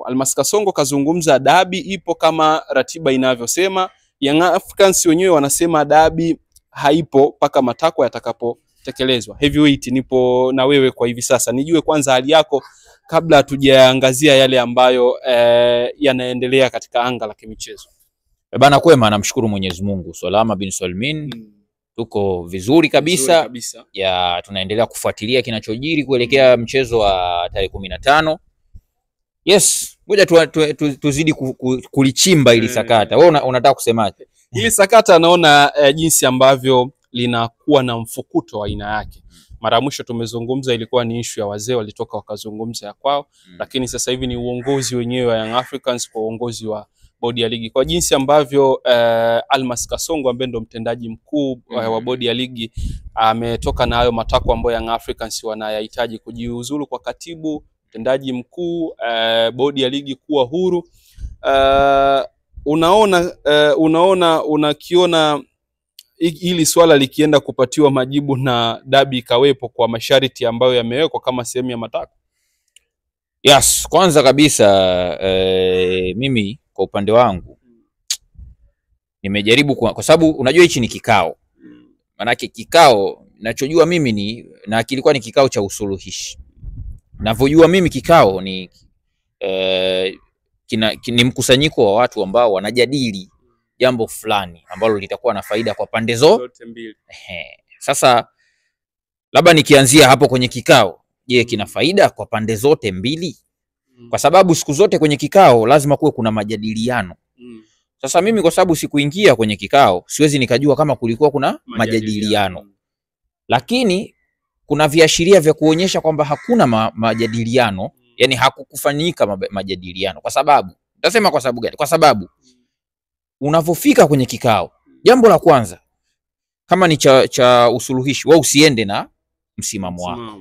hapo. Almas Kasongo kazungumza dabi ipo kama ratiba inavyosema. Young Africans wenyewe wanasema dabi haipo paka matakwa yatakapotekelezwa. Heavyweight, nipo na wewe kwa hivi sasa. Nijue kwanza hali yako kabla hatujaangazia yale ambayo yanaendelea katika anga la kimichezo. Bana, kwema, namshukuru Mwenyezi Mungu. Salama bin Salmin. Tuko vizuri kabisa. Ya tunaendelea kufuatilia kinachojiri kuelekea mchezo wa tarehe 15. Yes, ngoja tuzidi kulichimba ili sakata. Wewe unataka kusemaje? Ili sakata naona jinsi ambavyo linakuwa na mfukuto wa aina yake. Mara mwisho tumezungumza ilikuwa ni issue ya wazee walitoka wakazungumza ya kwao, lakini sasa hivi ni uongozi wenyewe wa Young Africans kwa uongozi wa bodi ya ligi. Kwa jinsi ambavyo Almas Kasongo ambaye ndo mtendaji mkuu wa bodi ya ligi ametoka na hayo matakwa ambayo Young Africans wanayahitaji, kujiuzulu kwa katibu, mtendaji mkuu, bodi ya ligi kuwa huru. Unakiona hili swala likienda kupatiwa majibu na dabi ikawepo kwa masharti ambayo yamewekwa kama sehemu ya matakwa? Yes, kwanza kabisa mimi kwa upande wangu nimejaribu kwa sababu unajua hichi ni kikao. Manake kikao ninachojua mimi na kilikuwa ni kikao cha usuluhishi. Ninavyojua mimi kikao ni ni mkusanyiko wa watu ambao wanajadili jambo fulani ambalo litakuwa na faida kwa pande zote mbili. Sasa labda nikianzia hapo kwenye kikao, je, kina faida kwa pande zote mbili? Kwa sababu siku zote kwenye kikao lazima kuwe kuna majadiliano. Sasa mimi kwa sababu sikuingia kwenye kikao, siwezi nikajua kama kulikuwa kuna majadiliano. Lakini kuna viashiria vya kuonyesha kwamba hakuna majadiliano, yani hakukufanyika majadiliano. Kwa sababu, nitasema kwa sababu gani? Kwa sababu unavofika kwenye kikao, jambo la kwanza kama ni cha usuluhishi, wewe usiende na msimamo wako.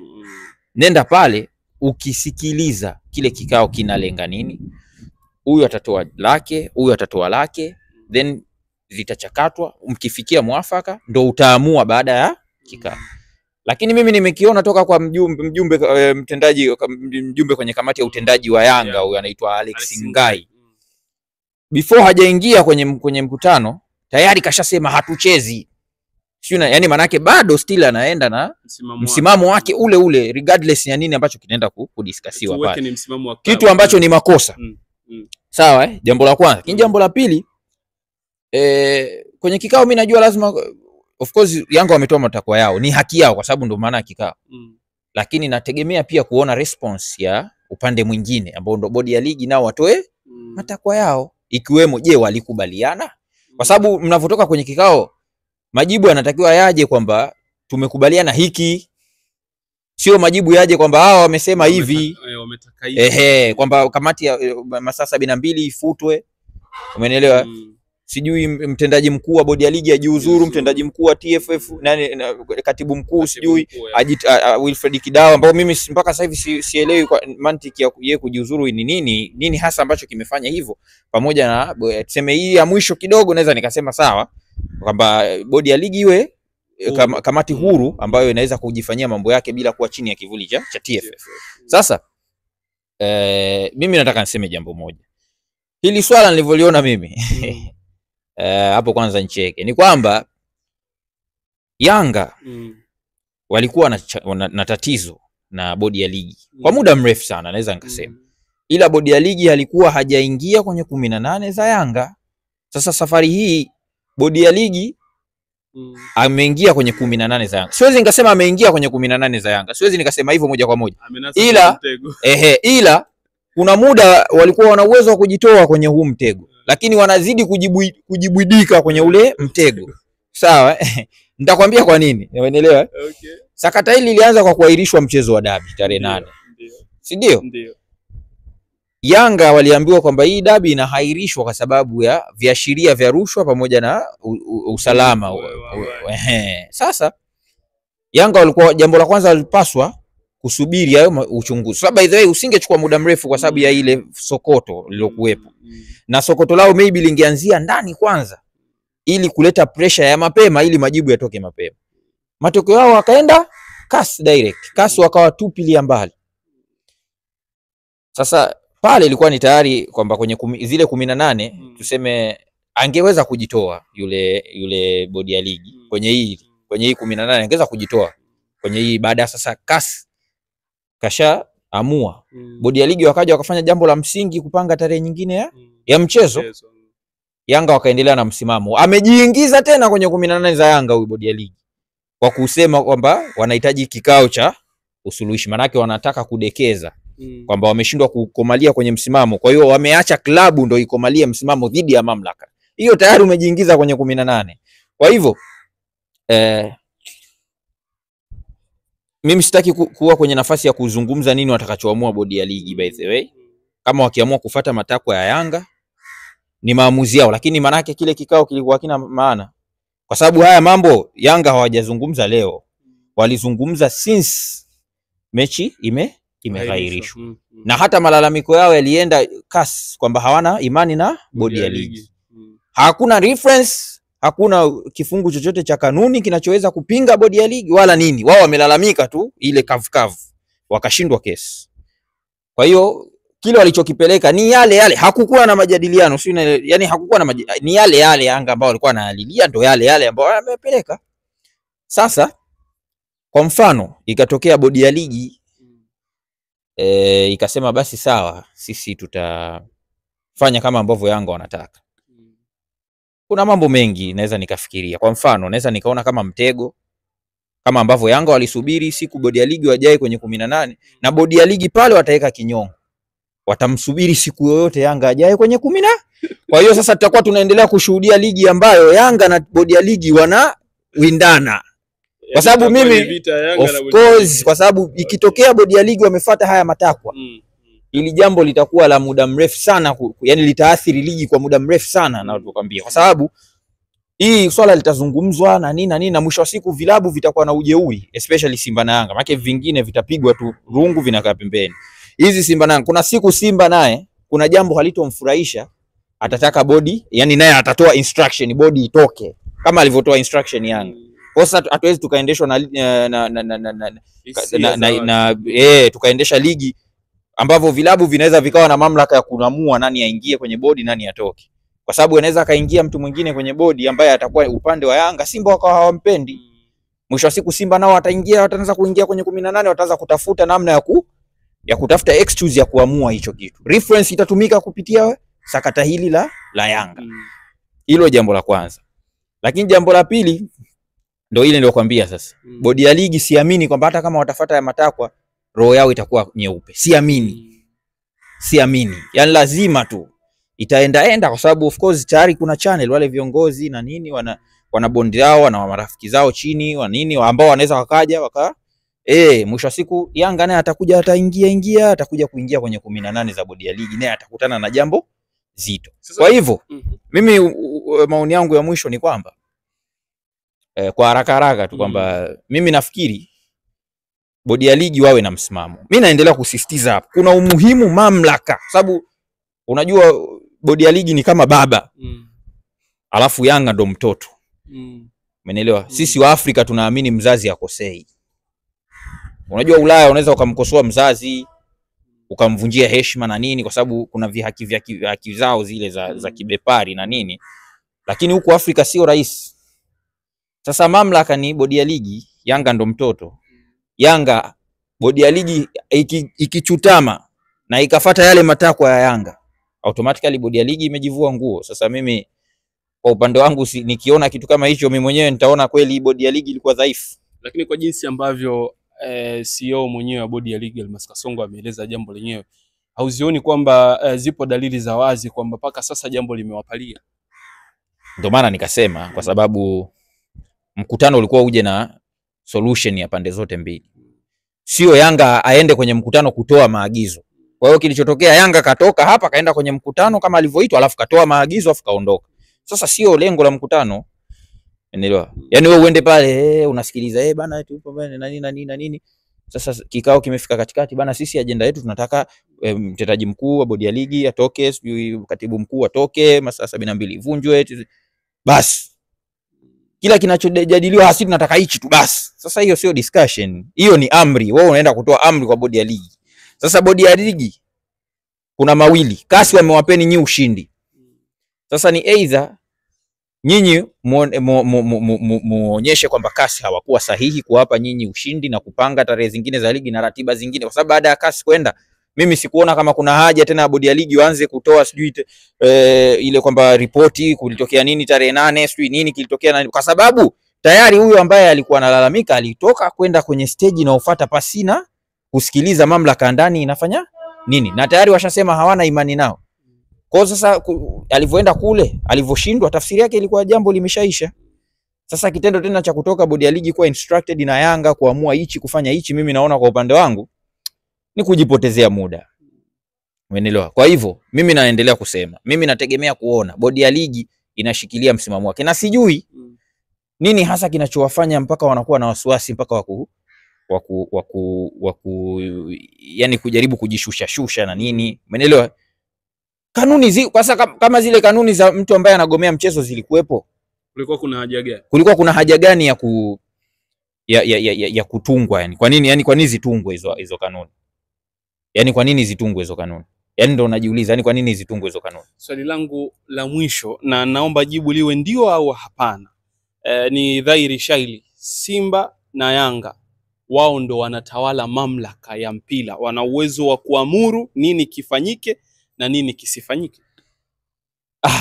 Nenda pale ukisikiliza kile kikao kinalenga nini. Huyu atatoa lake, huyu atatoa lake, then zitachakatwa, mkifikia mwafaka ndo utaamua baada ya kikao. Lakini mimi nimekiona toka kwa mjumbe kwenye kamati ya utendaji wa Yanga, huyu anaitwa Alex Ngai. Before hajaingia kwenye mkutano tayari kashasema hatuchezi. Yani manake bado still anaenda na msimamo wake ule regardless ya nini ambacho kinaenda kudiskasiwa pale. Kitu ambacho ni makosa. Sawa jambo la kwanza. Jambo la pili, kwenye kikao mimi najua lazima, of course Yanga wametoa matakwa yao, ni haki yao kwa sababu ndio maana ya kikao. Lakini nategemea pia kuona response ya upande mwingine ambao ndio bodi ya ligi nao watoe matakwa yao, ikiwemo je, walikubaliana? Kwa sababu mnavotoka kwenye kikao majibu yanatakiwa yaje kwamba tumekubaliana hiki, sio majibu yaje kwamba hao wamesema hivi, kwamba kamati ya masaa 72 ifutwe. Umeelewa? Sijui mtendaji mkuu wa bodi ya ligi ajiuzuru, mtendaji mkuu wa TFF katibu mkuu sijui Wilfred Kidao, ambao mimi mpaka sasa hivi sielewi kwa mantiki ya yeye kujiuzuru ni nini hasa ambacho kimefanya hivyo. Pamoja na tuseme hii ya mwisho kidogo naweza nikasema sawa kwamba bodi ya ligi iwe kamati huru ambayo inaweza kujifanyia mambo yake bila kuwa chini ya kivuli cha TFF. Sasa mimi nataka niseme jambo moja. Hili swala nilivyoliona mimi hapo kwanza nicheke ni kwamba Yanga walikuwa na tatizo na bodi ya ligi kwa muda mrefu sana, naweza nikasema. Ila bodi ya ligi alikuwa hajaingia kwenye 18 za Yanga. Sasa safari hii bodi ya ligi ameingia kwenye 18 za Yanga. Siwezi nikasema ameingia kwenye 18 za Yanga, siwezi nikasema hivyo moja kwa moja. Ila kuna muda walikuwa wana uwezo wa kujitoa kwenye huu mtego, lakini wanazidi kujibwidika kwenye ule mtego. Sawa? Nitakwambia kwa nini. Umeelewa? Okay. Sakata hili lilianza kwa kuahirishwa mchezo wa dabi tarehe 8. Si ndio? Ndio. Yanga waliambiwa kwamba hii dabi inahairishwa kwa sababu ya viashiria vya rushwa pamoja na usalama. Sasa Yanga walikuwa, jambo la kwanza walipaswa kusubiri hayo uchunguzi. Sababu by the way usingechukua muda mrefu kwa sababu ya ile sokoto lilokuwepo. Na sokoto lao maybe lingeanzia ndani kwanza ili kuleta pressure ya mapema ili majibu yatoke mapema. Matokeo yao wakaenda CAS direct. CAS wakawatupilia mbali. Sasa pale ilikuwa ni tayari kwamba kwenye zile 18 tuseme angeweza kujitoa yule bodi ya ligi kwenye hii 18 angeweza kujitoa kwenye hii, baada sasa CAS kasha amua bodi ya ligi wakaja wakafanya jambo la msingi kupanga tarehe nyingine ya mchezo. Yanga wakaendelea na msimamo, amejiingiza tena kwenye 18 za Yanga huyu bodi ya ligi kwa kusema kwamba wanahitaji kikao cha usuluhishi, manake wanataka kudekeza kwamba wameshindwa kukomalia kwenye msimamo, kwa hiyo wameacha klabu ndo ikomalie msimamo dhidi ya mamlaka. Hiyo tayari umejiingiza kwenye 18. Kwa hivyo mimi sitaki kuwa kwenye nafasi ya kuzungumza nini watakachoamua bodi ya ligi. By the way, kama wakiamua kufuata matakwa ya Yanga ni maamuzi yao, lakini manake kile kikao kilikuwa kina maana, kwa sababu haya mambo Yanga hawajazungumza leo, walizungumza since mechi imeghairishwa. Na hata malalamiko yao yalienda CAS kwamba hawana imani na bodi ya ligi. Hakuna reference, hakuna kifungu chochote cha kanuni kinachoweza kupinga bodi ya ligi wala nini. Wao wamelalamika tu ile kavu wakashindwa kesi. Kwa hiyo kile walichokipeleka ni yale, hakukuwa na majadiliano, yani hakukuwa na ni yale Yanga ambao walikuwa wanalilia ndo yale ambao wamepeleka. Sasa kwa mfano ikatokea bodi ya ligi ikasema basi sawa, sisi tutafanya kama ambavyo Yanga wanataka. Kuna mambo mengi naweza nikafikiria. Kwa mfano naweza nikaona kama mtego, kama ambavyo Yanga walisubiri siku bodi ya ligi wajae kwenye 18 na bodi ya ligi pale wataweka kinyongo, watamsubiri siku yoyote Yanga ajae kwenye 10. Kwa hiyo sasa tutakuwa tunaendelea kushuhudia ligi ambayo Yanga na bodi ya ligi wana windana. Kwa sababu mimi of course, kwa sababu ikitokea bodi ya ligi wamefuata haya matakwa, ili jambo litakuwa la muda mrefu sana, yani litaathiri ligi kwa muda mrefu sana na tukwambia, kwa sababu hii swala litazungumzwa na nini na mwisho wa siku vilabu vitakuwa na ujeuri, especially Simba na Yanga, maana vingine vitapigwa tu rungu vinakaa pembeni. Hizi Simba na Yanga, kuna siku Simba naye kuna jambo halitomfurahisha, atataka bodi, yani naye atatoa instruction bodi itoke kama alivyotoa instruction Yanga. Kwa sababu hatuwezi tukaendeshwa tukaendesha ligi ambavyo vilabu vinaweza vikawa na mamlaka ya kuamua nani aingie kwenye bodi nani atoke, kwa sababu anaweza kaingia mtu mwingine kwenye bodi ambaye atakuwa upande wa Yanga, Simba wakawa hawampendi. Mwisho wa siku Simba nao wataanza kuingia kwenye 18, wataanza kutafuta namna ya kutafuta excuse ya kuamua hicho kitu. Reference itatumika kupitia sakata hili la Yanga. Hilo jambo la kwanza. Lakini jambo la pili ndio ile ndio kwambia sasa. Bodi ya ligi siamini kwamba hata kama watafuata ya matakwa roho yao itakuwa nyeupe. Siamini. Yaani lazima tu itaenda kwa sababu of course tayari kuna channel, wale viongozi na nini wana bondi yao na marafiki zao chini wa nini ambao wanaweza wakaja mwisho wa siku Yanga naye atakuja atakuja kuingia kwenye 18 za bodi ya ligi, naye atakutana na jambo zito. Kwa hivyo mimi maoni yangu ya mwisho ni kwamba kwa haraka tu kwamba mimi nafikiri bodi ya ligi wawe na msimamo. Mimi naendelea kusisitiza hapo, kuna umuhimu mamlaka, sababu unajua bodi ya ligi ni kama baba alafu Yanga ndo mtoto. Umeelewa? Sisi wa Afrika tunaamini mzazi akosei. Unajua Ulaya unaweza ukamkosoa mzazi ukamvunjia heshima na nini, kwa sababu kuna vihaki zao zile za kibepari na nini, lakini huku Afrika sio rahisi. Sasa mamlaka ni bodi ya ligi, Yanga ndo mtoto. Yanga bodi ya ligi ikichutama na ikafuata yale matakwa ya Yanga, automatically bodi ya ligi imejivua nguo. Sasa mimi kwa upande wangu nikiona kitu kama hicho, mimi mwenyewe nitaona kweli bodi ya ligi ilikuwa dhaifu. Lakini kwa jinsi ambavyo CEO mwenyewe wa bodi ya ligi Almas Kasongo ameeleza jambo lenyewe, hauzioni kwamba zipo dalili za wazi kwamba paka sasa jambo limewapalia? Ndio maana nikasema, kwa sababu mkutano ulikuwa uje na solution ya pande zote mbili. Sio Yanga aende kwenye mkutano kutoa maagizo. Kwa hiyo kilichotokea, Yanga katoka hapa kaenda kwenye mkutano kama alivyoitwa, alafu katoa maagizo alafu kaondoka. Sasa sio lengo la mkutano. Unaelewa? Yaani wewe uende pale unasikiliza bana tupo bana na nini. Sasa kikao kimefika katikati bana, sisi ajenda yetu tunataka mtendaji mkuu wa bodi ya ligi atoke, katibu mkuu atoke, masaa 72 ivunjwe. Basi kila kinachojadiliwa hasi tunataka hichi tu basi. Sasa hiyo sio discussion. Hiyo ni amri. Wewe unaenda kutoa amri kwa bodi ya ligi. Sasa bodi ya ligi kuna mawili, CAS wamewapeni nyinyi ushindi. Sasa ni either nyinyi muonyeshe kwamba CAS hawakuwa sahihi kuwapa nyinyi ushindi na kupanga tarehe zingine za ligi na ratiba zingine, kwa sababu baada ya CAS kwenda, mimi sikuona kama kuna haja tena bodi ya ligi waanze kutoa sijui ile kwamba ripoti kulitokea nini tarehe 8 sijui nini kilitokea nani, kwa sababu tayari huyo ambaye alikuwa analalamika alitoka kwenda kwenye stage inayofuata pasina kusikiliza mamlaka ndani inafanya nini, na tayari washasema hawana imani nao. Kwa sasa alivyoenda kule, alivyoshindwa, tafsiri yake ilikuwa jambo limeshaisha. Sasa kitendo tena cha kutoka bodi ya ligi kuwa instructed na Yanga kuamua hichi kufanya hichi, mimi naona kwa upande wangu ni kujipotezea muda. Umeelewa? Kwa hivyo mimi naendelea kusema, mimi nategemea kuona bodi ya ligi inashikilia msimamo wake, na sijui nini hasa kinachowafanya mpaka wanakuwa na wasiwasi mpaka yani kujaribu kujishusha shusha na nini. Umeelewa? Kanuni kwa sasa kama zile kanuni za mtu ambaye anagomea mchezo zilikuwepo, kulikuwa kuna haja gani? Kulikuwa kuna haja gani ya kutungwa yani? Kwa nini yani, kwa nini zitungwe hizo kanuni? Yani kwa nini zitungwe hizo kanuni? Yani ndio unajiuliza, yani kwa nini zitungwe hizo kanuni? Swali langu la mwisho, na naomba jibu liwe ndio au hapana. Ni dhahiri shaili Simba na Yanga wao ndo wanatawala mamlaka ya mpira, wana uwezo wa kuamuru nini kifanyike na nini kisifanyike.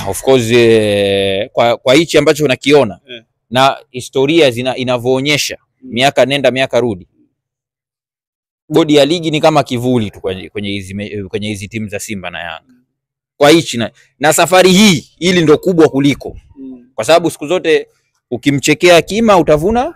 Of course, kwa hichi ambacho unakiona na historia inavyoonyesha miaka nenda miaka rudi, bodi ya ligi ni kama kivuli tu kwenye hizi timu za Simba na Yanga. Kwa hichi na safari hii ili ndo kubwa kuliko, kwa sababu siku zote ukimchekea kima utavuna.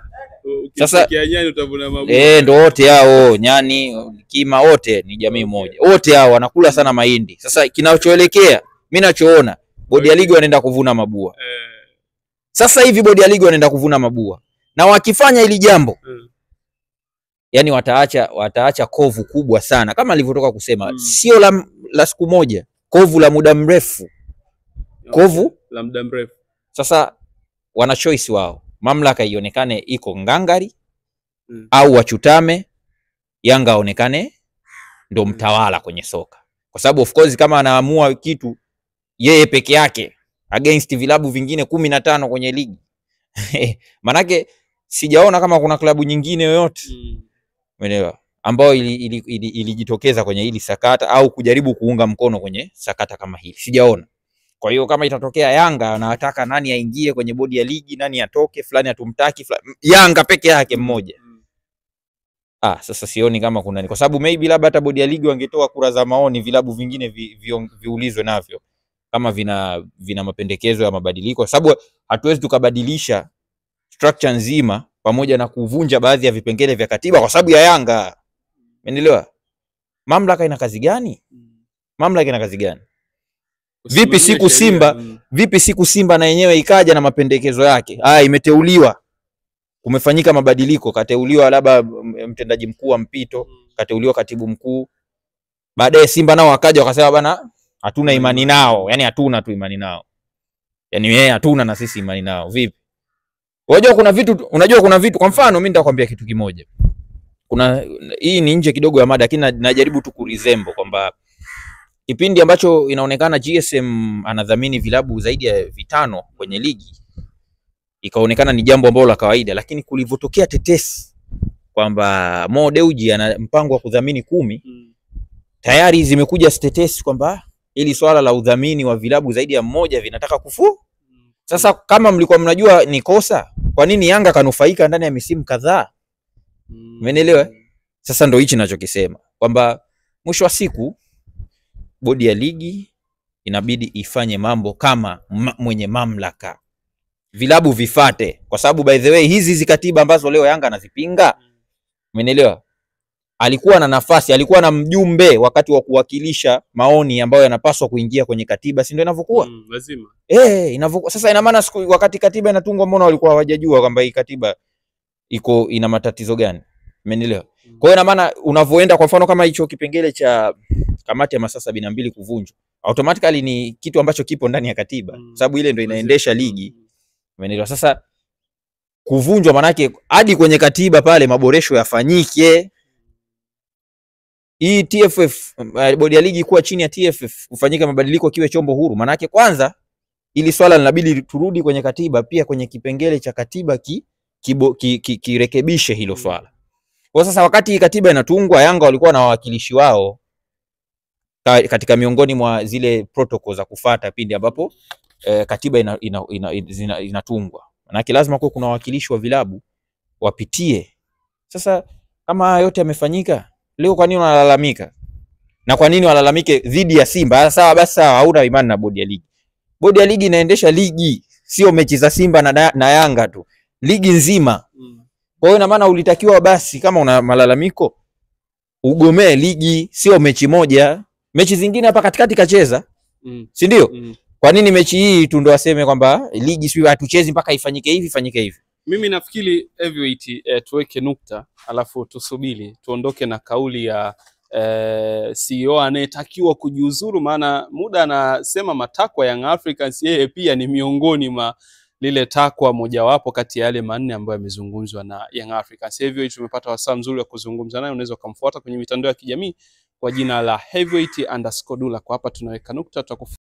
Sasa nyani utavuna mabua. Ndo wote hao nyani kima wote ni jamii moja, wote hao wanakula sana mahindi. Sasa kinachoelekea mimi nachoona, bodi ya ligi wanaenda kuvuna mabua. Sasa hivi bodi ya ligi wanaenda kuvuna mabua, na wakifanya hili jambo yani wataacha kovu kubwa sana, kama alivyotoka kusema sio la siku moja, kovu la muda mrefu. Kovu la muda mrefu. Sasa wana choice wao, mamlaka ionekane iko ngangari au wachutame, Yanga aonekane ndo mtawala kwenye soka, kwa sababu of course kama anaamua kitu yeye peke yake against vilabu vingine 15 kwenye ligi manake sijaona kama kuna klabu nyingine yoyote umeelewa ambayo ilijitokeza kwenye hili sakata au kujaribu kuunga mkono kwenye sakata kama hili, sijaona. Kwa hiyo kama itatokea Yanga anataka nani aingie kwenye bodi ya ligi, nani atoke, fulani atumtaki, Yanga peke yake mmoja, sasa sioni kama kuna ni, kwa sababu maybe labda hata bodi ya ligi wangetoa kura za maoni, vilabu vingine viulizwe navyo kama vina mapendekezo ya mabadiliko, kwa sababu hatuwezi tukabadilisha structure nzima pamoja na kuvunja baadhi ya vipengele vya katiba kwa sababu ya Yanga. Umeelewa? Mamlaka ina kazi gani? Mamlaka ina kazi gani? Vipi siku Simba na yenyewe ikaja na mapendekezo yake, imeteuliwa, kumefanyika mabadiliko, kateuliwa labda mtendaji mkuu wa mpito, kateuliwa katibu mkuu, baadaye Simba nao wakaja wakasema bana hatuna imani nao, yani hatuna tu imani nao, yani hatuna na sisi imani nao. Vipi? Unajua kuna vitu, kwa mfano mimi nitakwambia kitu kimoja, hii ni nje kidogo ya mada, lakini najaribu tu kurizembo kwamba kipindi ambacho inaonekana GSM anadhamini vilabu zaidi ya 5 kwenye ligi, ikaonekana ni jambo ambalo la kawaida, lakini kulivotokea tetesi kwamba Mo Dewji ana mpango wa kudhamini 10, tayari zimekuja tetesi kwamba ili swala la udhamini wa vilabu zaidi ya 1 vinataka kufu. Sasa kama mlikuwa mnajua ni kosa, kwa nini Yanga kanufaika ndani ya misimu kadhaa? Umeelewa? Sasa ndio hichi ninachokisema kwamba mwisho wa siku bodi ya ligi inabidi ifanye mambo kama mwenye mamlaka, vilabu vifate, kwa sababu by the way hizi katiba ambazo leo Yanga anazipinga, umeelewa, alikuwa na nafasi, alikuwa na mjumbe wakati wa kuwakilisha maoni ambayo yanapaswa kuingia kwenye katiba, si ndio inavyokuwa? Lazima. Inavyokuwa. Sasa ina maana wakati katiba inatungwa, mbona walikuwa hawajajua kwamba hii katiba ina matatizo gani? Umeelewa? Kwa hiyo ina maana unavoenda, kwa mfano kama hicho kipengele cha kamati ya masaa 72 kuvunjwa, automatically ni kitu ambacho kipo ndani ya katiba, sababu ile ndio inaendesha ligi. Umeelewa? Sasa kuvunjwa maana yake hadi kwenye katiba pale maboresho yafanyike. hii TFF, bodi ya ligi kuwa chini ya TFF, ufanyike mabadiliko kiwe chombo huru. Maana yake kwanza ili swala linabidi turudi kwenye katiba, pia kwenye kipengele cha katiba kirekebishe hilo swala. Kwa sasa wakati katiba inatungwa, Yanga walikuwa na wawakilishi wao katika miongoni mwa zile protocol za kufuata pindi ambapo katiba inatungwa. Maana yake lazima kuwe kuna wawakilishi wa vilabu wapitie. Sasa kama yote yamefanyika, leo kwa nini wanalalamika? Na kwa nini walalamike dhidi ya Simba? Sawa basi, sawa, hauna imani na bodi ya ligi. Bodi ya ligi inaendesha ligi, sio mechi za Simba na Yanga tu, ligi nzima. Kwa hiyo ina maana ulitakiwa basi, kama una malalamiko, ugomee ligi, sio mechi moja. Mechi zingine hapa katikati kacheza, si ndio? Kwa nini mechi hii tu ndo aseme kwamba ligi sio hatuchezi mpaka ifanyike hivi, ifanyike hivi? Mimi nafikiri Heavyweight tuweke nukta, alafu tusubiri tuondoke na kauli ya CEO anayetakiwa kujiuzuru, maana muda anasema matakwa Young Africans, yeye pia ni miongoni mwa lile takwa mojawapo kati ya yale manne ambayo yamezungumzwa na Young Africans. Heavyweight tumepata wasaa mzuri wa kuzungumza naye, unaweza kumfuata kwenye mitandao ya kijamii kwa jina la Heavyweight_Dula. Kwa hapa tunaweka nukta, tutakufuata